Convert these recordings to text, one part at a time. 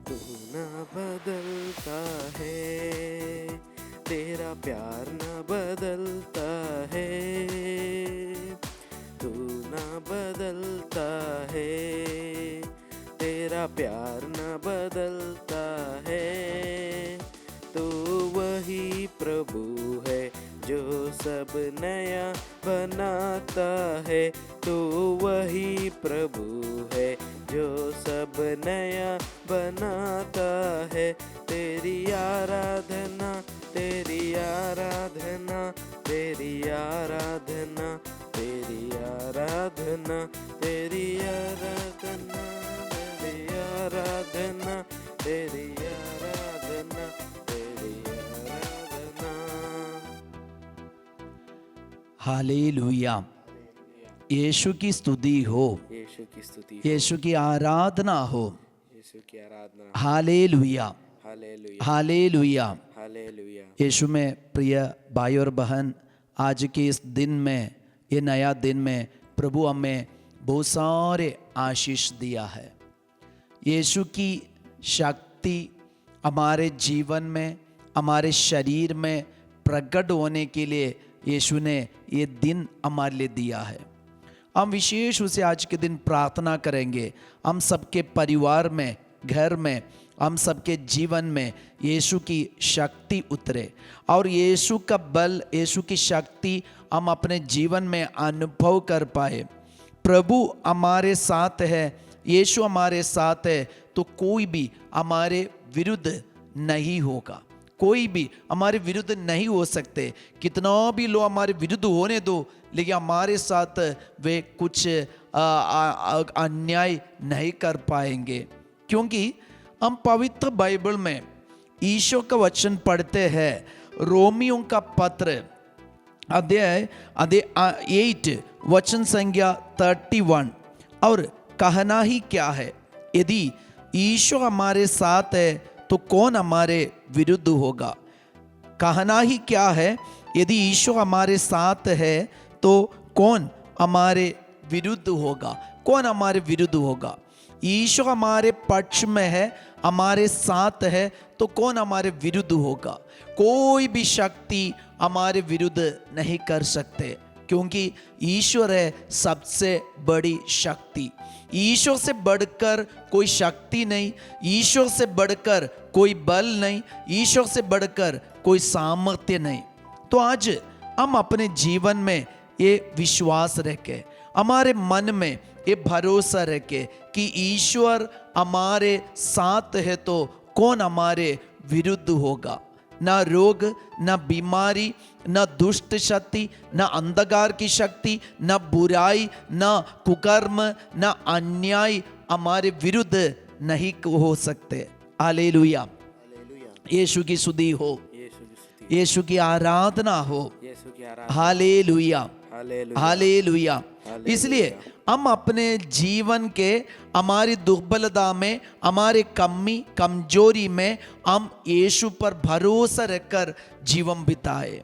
तू ना बदलता है, तेरा प्यार ना बदलता है। तू ना बदलता है, तेरा प्यार ना बदलता है। तू वही प्रभु है जो सब नया बनाता है। तू वही प्रभु है जो सब नया बनाता है। तेरी आराधना, तेरी आराधना, तेरी आराधना, तेरी आराधना, तेरी आराधना, तेरी आराधना, तेरी आराधना, तेरी आराधना। हालेलुया। यीशु की स्तुति हो, यीशु की स्तुति, यीशु की आराधना हो। यीशु की आराधना। Hallelujah, hallelujah, hallelujah. हालेलुया। यीशु में प्रिय भाई और बहन, आज के इस दिन में, ये नया दिन में प्रभु हमें बहुत सारे आशीष दिया है। यीशु की शक्ति हमारे जीवन में, हमारे शरीर में प्रकट होने के लिए यीशु ने ये दिन हमारे लिए दिया है। हम विशेष रूप से आज के दिन प्रार्थना करेंगे। हम सबके परिवार में, घर में, हम सबके जीवन में यीशु की शक्ति उतरे और यीशु का बल, यीशु की शक्ति हम अपने जीवन में अनुभव कर पाए। प्रभु हमारे साथ है, यीशु हमारे साथ है, तो कोई भी हमारे विरुद्ध नहीं होगा, कोई भी हमारे विरुद्ध नहीं हो सकते। कितना भी लोग हमारे विरुद्ध होने दो, लेकिन हमारे साथ वे कुछ अन्याय नहीं कर पाएंगे, क्योंकि हम पवित्र बाइबल में ईश्वर का वचन पढ़ते हैं। रोमियों का पत्र अध्याय 8 वचन संख्या 31। और कहना ही क्या है, यदि ईश्वर हमारे साथ है तो कौन हमारे विरुद्ध होगा। कहना ही क्या है, यदि ईश्वर हमारे साथ है तो कौन हमारे विरुद्ध होगा, कौन हमारे विरुद्ध होगा। ईश्वर हमारे पक्ष में है, हमारे साथ है, तो कौन हमारे विरुद्ध होगा। कोई भी शक्ति हमारे विरुद्ध नहीं कर सकते, क्योंकि ईश्वर है सबसे बड़ी शक्ति। ईश्वर से बढ़कर कोई शक्ति नहीं, ईश्वर से बढ़कर कोई बल नहीं, ईश्वर से बढ़कर कोई सामर्थ्य नहीं। तो आज हम अपने जीवन में ये विश्वास रखें, हमारे मन में ये भरोसा रखें कि ईश्वर हमारे साथ है तो कौन हमारे विरुद्ध होगा। ना रोग, ना बीमारी, ना दुष्ट शक्ति, ना अंधकार की शक्ति, ना बुराई, ना कुकर्म, ना अन्याय हमारे विरुद्ध नहीं हो सकते। Hallelujah, hallelujah. यीशु की स्तुति हो, यीशु की स्तुति, यीशु की आराधना हो। यीशु की आराधना। Hallelujah, hallelujah, hallelujah. हालेलुया। इसलिए हम अपने जीवन के, हमारी दुर्बलता में, हमारे कमी कमजोरी में हम यीशु पर भरोसा रखकर जीवन बिताए।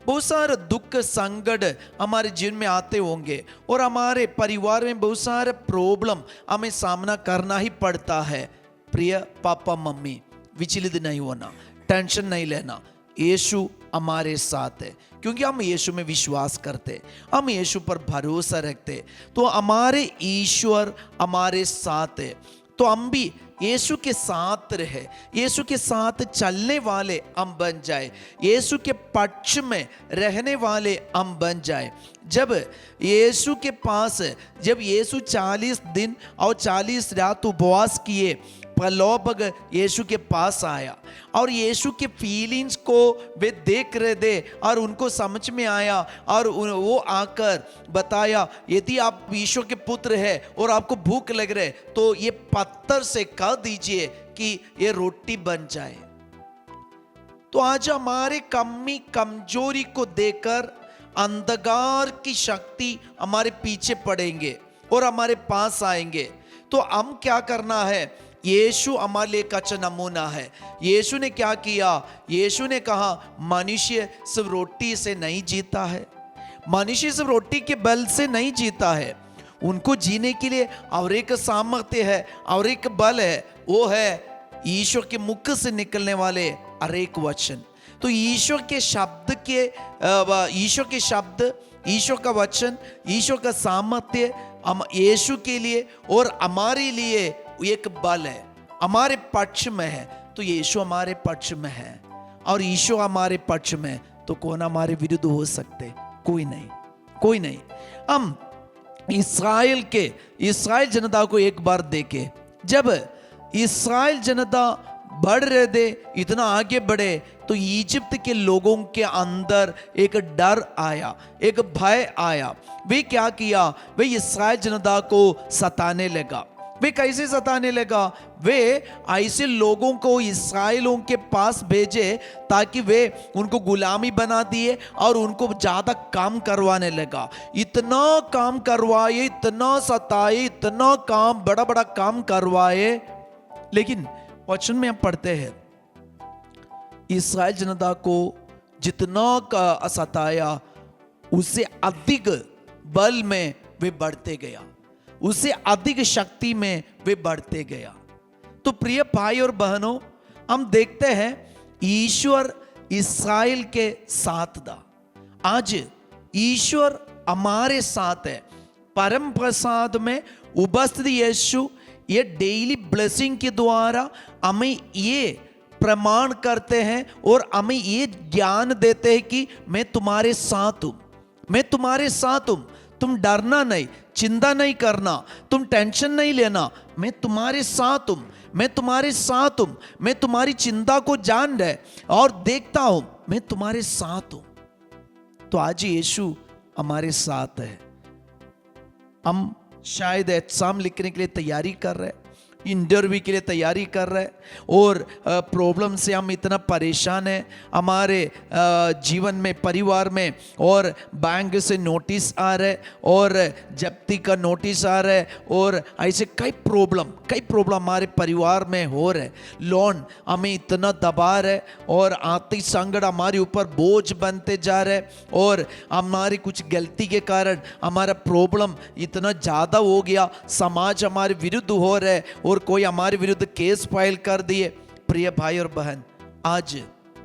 बहुत सारे दुख संकट हमारे जीवन में आते होंगे और हमारे परिवार में बहुत सारे प्रॉब्लम हमें सामना करना ही पड़ता है। प्रिय पापा मम्मी, विचलित नहीं होना, टेंशन नहीं लेना। यीशु हमारे साथ है, क्योंकि हम यीशु में विश्वास करते, हम यीशु पर भरोसा रखते, तो हमारे ईश्वर हमारे साथ है। तो हम भी यीशु के साथ रहे, यीशु के साथ चलने वाले हम बन जाए, यीशु के पक्ष में रहने वाले हम बन जाए। जब यीशु के पास, जब यीशु 40 दिन और 40 रात उपवास किए, प्रलोभक यीशु के पास आया और यीशु के फीलिंग्स को वे देख रहे थे और उनको समझ में आया और वो आकर बताया, यदि आप ईश्वर के पुत्र हैं और आपको भूख लग रहे तो ये पत्थर से कह दीजिए कि ये रोटी बन जाए। तो आज हमारे कमजोरी को देखकर अंधकार की शक्ति हमारे पीछे पड़ेंगे और हमारे पास आएंगे। तो हम क्या करना है, यीशु हमारे लिए एक अच्छा नमूना है। यीशु ने क्या किया, यीशु ने कहा मनुष्य सिर्फ रोटी से नहीं जीता है, मनुष्य सिर्फ रोटी के बल से नहीं जीता है, उनको जीने के लिए और एक सामर्थ्य है और एक बल है, वो है ईश्वर के मुख से निकलने वाले हर एक वचन। तो ईश्वर के शब्द ईश्वर का वचन, ईश्वर का सामर्थ्य हम यीशु के लिए और हमारे लिए एक बल है, हमारे पक्ष में है। तो यीशु हमारे पक्ष में है और ईश्वर हमारे पक्ष में, तो कौन हमारे विरुद्ध हो सकते? कोई नहीं, कोई नहीं। हम इस्राएल जनता को एक बार देखे, जब इस्राएल जनता बढ़ रहे थे, इतना आगे बढ़े, तो इजिप्ट के लोगों के अंदर एक डर आया, एक भय आया। वे क्या किया, वे इस्राएल जनता को सताने लगा। वे कैसे सताने लगा, वे ऐसे लोगों को इस्राएलों के पास भेजे ताकि वे उनको गुलामी बना दिए और उनको ज्यादा काम करवाने लगा। इतना काम करवाए, इतना सताए, इतना काम, बड़ा बड़ा काम करवाए। लेकिन वचन में हम पढ़ते हैं, इस्राएल जनता को जितना सताया उससे अधिक बल में वे बढ़ते गया, उससे अधिक शक्ति में वे बढ़ते गया। तो प्रिय भाई और बहनों, हम देखते हैं ईश्वर इस्राएल के साथ था, आज ईश्वर हमारे साथ है। परम प्रसाद में उपस्थित यीशु ये डेली ब्लेसिंग के द्वारा हमें ये प्रमाण करते हैं और हमें ये ज्ञान देते हैं कि मैं तुम्हारे साथ हूं, मैं तुम्हारे साथ हूं, तुम डरना नहीं, चिंता नहीं करना, तुम टेंशन नहीं लेना, मैं तुम्हारे साथ हूं, मैं तुम्हारे साथ हूं, मैं तुम्हारी चिंता को जान रहे और देखता हूं, मैं तुम्हारे साथ हूं। तो आज यीशु हमारे साथ है। हम शायद एग्जाम लिखने के लिए तैयारी कर रहे हैं, इंटरव्यू के लिए तैयारी कर रहे हैं और प्रॉब्लम से हम इतना परेशान हैं, हमारे जीवन में, परिवार में, और बैंक से नोटिस आ रहे और जब्ती का नोटिस आ रहा है और ऐसे कई प्रॉब्लम हमारे परिवार में हो रहे। लोन हमें इतना दबा रहे और आर्थिक संकट हमारे ऊपर बोझ बनते जा रहे और हमारी कुछ गलती के कारण हमारा प्रॉब्लम इतना ज़्यादा हो गया, समाज हमारे विरुद्ध हो रहे और कोई हमारे विरुद्ध केस फाइल कर दिए। प्रिय भाई और बहन, आज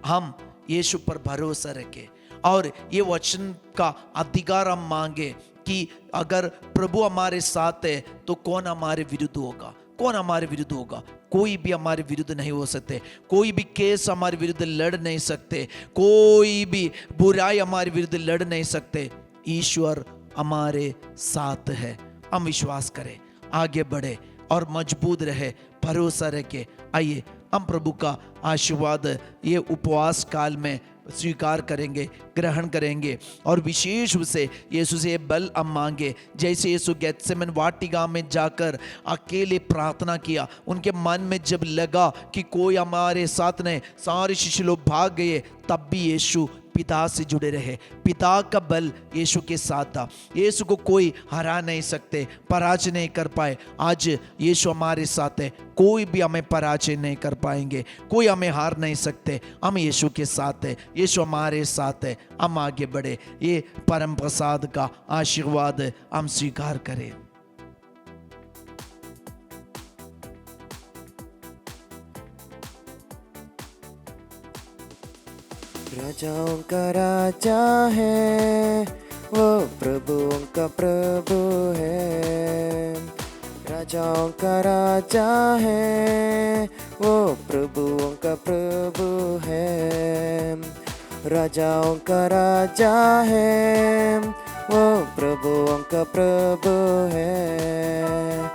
हम यीशु पर भरोसा रखें और ये वचन का अधिकार हम मांगे कि अगर प्रभु हमारे साथ है तो कौन हमारे विरुद्ध होगा, कौन हमारे विरुद्ध होगा? कोई भी हमारे विरुद्ध नहीं हो सकते, कोई भी केस हमारे विरुद्ध लड़ नहीं सकते, कोई भी बुराई हमारे विरुद्ध लड़ नहीं सकते। ईश्वर हमारे साथ है। हम विश्वास करें, आगे बढ़े और मजबूत रहे, भरोसा रखे। आइए हम प्रभु का आशीर्वाद ये उपवास काल में स्वीकार करेंगे, ग्रहण करेंगे और विशेष रूप से यीशु से बल हम मांगे। जैसे यीशु गेत्सेमन वाटिका में जाकर अकेले प्रार्थना किया, उनके मन में जब लगा कि कोई हमारे साथ नहीं, सारे शिष्य लोग भाग गए, तब भी यीशु पिता से जुड़े रहे। पिता का बल यीशु के साथ था। यीशु को कोई हरा नहीं सकते, पराजय नहीं कर पाए। आज यीशु हमारे साथ है, कोई भी हमें पराजय नहीं कर पाएंगे, कोई हमें हार नहीं सकते। हम यीशु के साथ है, यीशु हमारे साथ है। हम आगे बढ़े, ये परम प्रसाद का आशीर्वाद हम स्वीकार करें। राजाओं का राजा है, वो प्रभुओं का प्रभु है। राजाओं का राजा है, वो प्रभुओं का प्रभु है। राजाओं का राजा है, वो प्रभुओं का प्रभु है।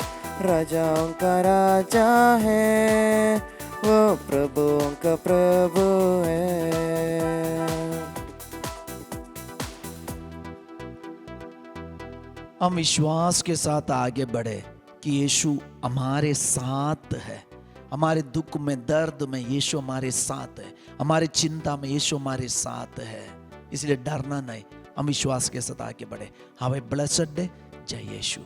राजाओं का राजा है, वो प्रभुओं का प्रभु है। हम विश्वास के साथ आगे बढ़े कि यीशु हमारे साथ है। हमारे दुख में, दर्द में यीशु हमारे साथ है। हमारे चिंता में यीशु हमारे साथ है। इसलिए डरना नहीं, हम विश्वास के साथ आगे बढ़े। Have a blessed day. जय यीशु।